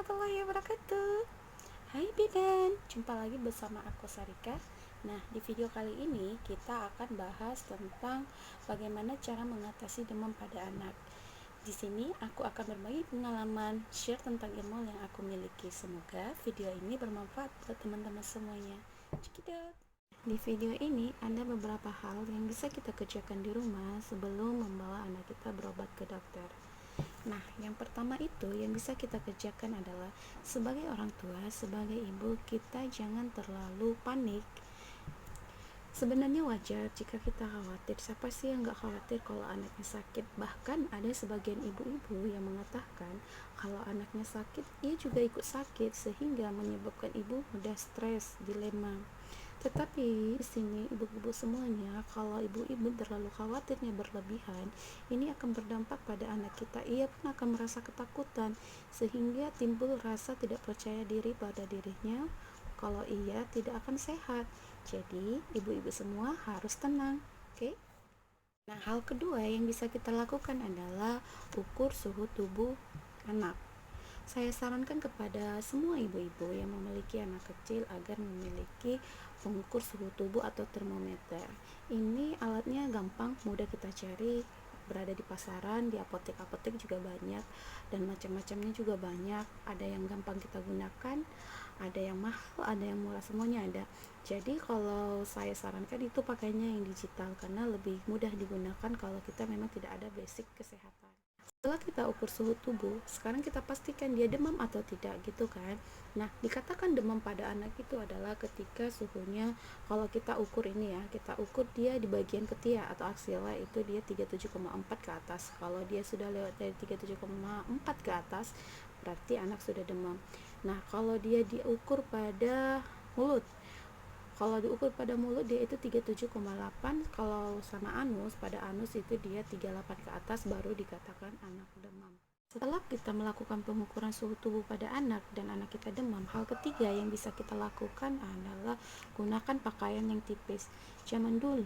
warahmatullahi wabarakatuh. Hai bidan, jumpa lagi bersama aku Sarika. Nah, di video kali ini kita akan bahas tentang bagaimana cara mengatasi demam pada anak. Di sini aku akan berbagi pengalaman, share tentang ilmu yang aku miliki. Semoga video ini bermanfaat buat teman-teman semuanya. Cekidot. Di video ini ada beberapa hal yang bisa kita kerjakan di rumah sebelum membawa anak kita berobat ke dokter. Nah, yang pertama itu yang bisa kita kerjakan adalah sebagai orang tua, sebagai ibu, kita jangan terlalu panik. Sebenarnya wajar jika kita khawatir. Siapa sih yang gak khawatir kalau anaknya sakit? Bahkan ada sebagian ibu-ibu yang mengatakan kalau anaknya sakit, ia juga ikut sakit sehingga menyebabkan ibu mudah stres, dilema. Tetapi di sini ibu-ibu semuanya, kalau ibu-ibu terlalu khawatirnya berlebihan, ini akan berdampak pada anak kita. Ia pun akan merasa ketakutan sehingga timbul rasa tidak percaya diri pada dirinya kalau ia tidak akan sehat. Jadi, ibu-ibu semua harus tenang, oke? Nah, hal kedua yang bisa kita lakukan adalah ukur suhu tubuh anak. Saya sarankan kepada semua ibu-ibu yang memiliki anak kecil agar memiliki pengukur suhu tubuh atau termometer. Ini alatnya gampang, mudah kita cari, berada di pasaran, di apotek-apotek juga banyak, dan macam-macamnya juga banyak. Ada yang gampang kita gunakan, ada yang mahal, ada yang murah, semuanya ada. Jadi kalau saya sarankan itu pakainya yang digital karena lebih mudah digunakan kalau kita memang tidak ada basic kesehatan. Setelah kita ukur suhu tubuh, sekarang kita pastikan dia demam atau tidak gitu kan. Nah, dikatakan demam pada anak itu adalah ketika suhunya, kalau kita ukur ini ya, kita ukur dia di bagian ketiak atau aksila itu dia 37,4 ke atas. Kalau dia sudah lewat dari 37,4 ke atas, berarti anak sudah demam. Nah, kalau dia diukur pada mulut, kalau diukur pada mulut dia itu 37,8, kalau sama anus, pada anus itu dia 38 ke atas baru dikatakan anak demam. Setelah kita melakukan pengukuran suhu tubuh pada anak dan anak kita demam, hal ketiga yang bisa kita lakukan adalah gunakan pakaian yang tipis. Zaman dulu,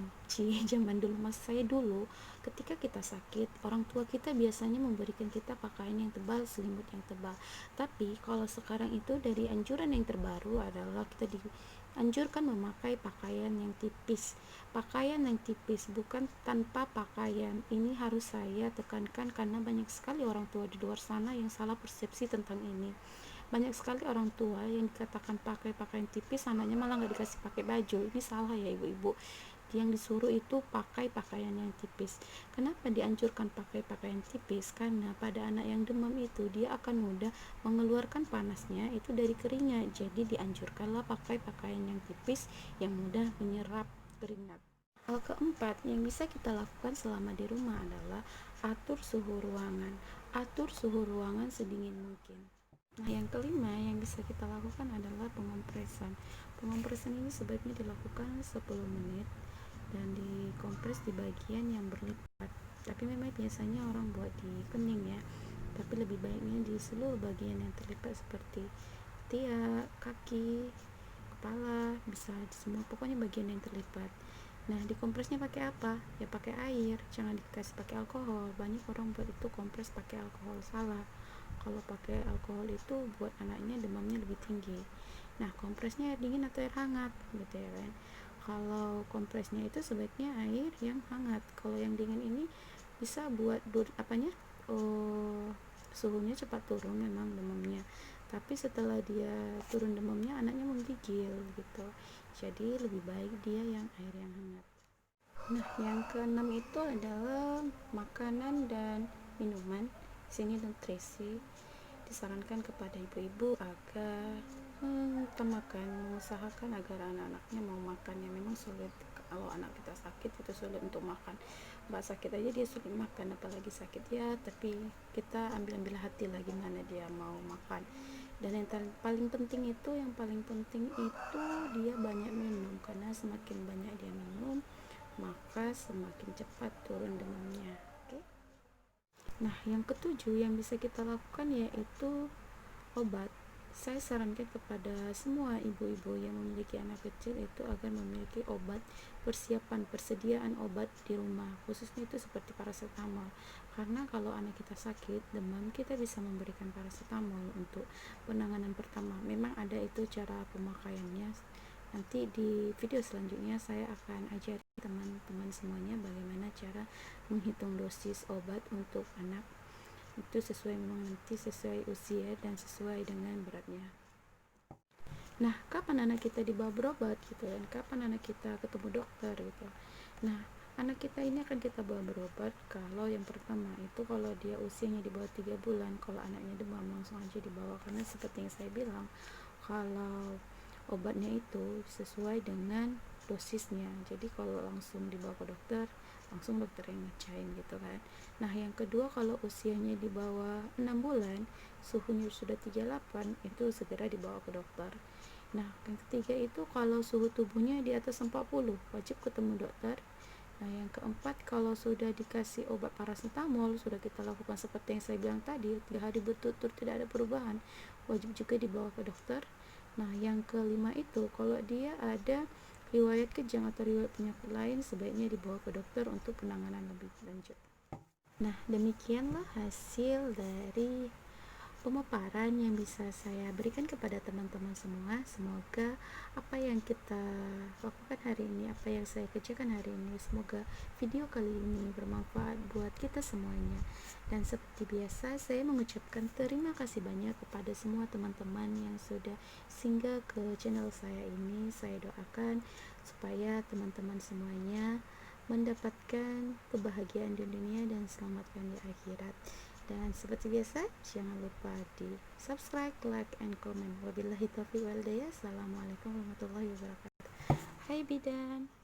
masa saya dulu, ketika kita sakit, orang tua kita biasanya memberikan kita pakaian yang tebal, selimut yang tebal. Tapi kalau sekarang itu dari anjuran yang terbaru adalah kita dianjurkan memakai pakaian yang tipis. Pakaian yang tipis, bukan tanpa pakaian. Ini harus saya tekankan karena banyak sekali orang tua di luar sana yang salah persepsi tentang ini. Banyak sekali orang tua yang dikatakan pakai pakaian tipis, anaknya malah nggak dikasih pakai baju. Ini salah ya ibu-ibu. Yang disuruh itu pakai pakaian yang tipis. Kenapa dianjurkan pakai pakaian tipis? Karena pada anak yang demam itu dia akan mudah mengeluarkan panasnya itu dari keringnya. Jadi dianjurkanlah pakai pakaian yang tipis yang mudah menyerap keringat. Hal keempat yang bisa kita lakukan selama di rumah adalah atur suhu ruangan. Atur suhu ruangan sedingin mungkin. Nah, yang kelima yang bisa kita lakukan adalah pengompresan. Pengompresan ini sebaiknya dilakukan 10 menit dan dikompres di bagian yang berlipat. Tapi memang biasanya orang buat di kening ya. Tapi lebih baiknya di seluruh bagian yang terlipat seperti ketiak, kaki, kepala, bisa di semua, pokoknya bagian yang terlipat. Nah, dikompresnya pakai apa? Ya pakai air, jangan dikasih pakai alkohol. Banyak orang buat itu kompres pakai alkohol, salah. Kalau pakai alkohol itu buat anaknya demamnya lebih tinggi. Nah, kompresnya air dingin atau air hangat gitu ya kan. Kalau kompresnya itu sebaiknya air yang hangat. Kalau yang dingin ini bisa buat suhunya cepat turun memang demamnya. Tapi setelah dia turun demamnya, anaknya menggigil gitu. Jadi lebih baik dia yang air yang hangat. Nah, yang keenam itu adalah makanan dan minuman. Di sini nutrisi disarankan kepada ibu-ibu agar mengusahakan agar anak-anaknya mau makan. Yang memang sulit kalau anak kita sakit itu sulit untuk makan. Mbak sakit aja dia sulit makan, apalagi sakit ya. Tapi kita ambil hati lah gimana dia mau makan. Dan yang paling penting itu dia banyak minum, karena semakin banyak dia minum maka semakin cepat turun demamnya. Oke? Nah, yang ketujuh yang bisa kita lakukan yaitu obat. saya sarankan kepada semua ibu-ibu yang memiliki anak kecil itu agar memiliki obat, persiapan persediaan obat di rumah, khususnya itu seperti paracetamol. Karena kalau anak kita sakit demam, kita bisa memberikan paracetamol untuk penanganan pertama. Memang ada itu cara pemakaiannya. Nanti di video selanjutnya saya akan ajari teman-teman semuanya bagaimana cara menghitung dosis obat untuk anak. Itu sesuai, memang nanti sesuai usia dan sesuai dengan beratnya. Nah, kapan anak kita dibawa berobat gitu kan? Kapan anak kita ketemu dokter gitu? Nah, anak kita ini akan kita bawa berobat kalau yang pertama itu kalau dia usianya di bawah 3 bulan. Kalau anaknya demam langsung aja dibawa, karena seperti yang saya bilang, kalau obatnya itu sesuai dengan dosisnya. Jadi kalau langsung dibawa ke dokter, langsung dokter yang ngecain gitu kan. Nah, yang kedua kalau usianya di bawah 6 bulan, suhunya sudah 38, itu segera dibawa ke dokter. Nah, yang ketiga itu kalau suhu tubuhnya di atas 40, wajib ketemu dokter. Nah, yang keempat kalau sudah dikasih obat paracetamol, sudah kita lakukan seperti yang saya bilang tadi, 3 hari berturut-turut tidak ada perubahan, wajib juga dibawa ke dokter. Nah, yang kelima itu kalau dia ada riwayat kejang atau riwayat penyakit lain, sebaiknya dibawa ke dokter untuk penanganan lebih lanjut. Nah, demikianlah hasil dari pemaparan yang bisa saya berikan kepada teman-teman semua. Semoga apa yang kita lakukan hari ini, apa yang saya kerjakan hari ini, semoga video kali ini bermanfaat buat kita semuanya. Dan seperti biasa, saya mengucapkan terima kasih banyak kepada semua teman-teman yang sudah singgah ke channel saya ini. Saya doakan supaya teman-teman semuanya mendapatkan kebahagiaan di dunia dan selamatkan di akhirat. Dan seperti biasa, jangan lupa di subscribe, like, and comment. Wabillahi taufiq wal hidayah. Assalamualaikum warahmatullahi wabarakatuh. Hai bidan.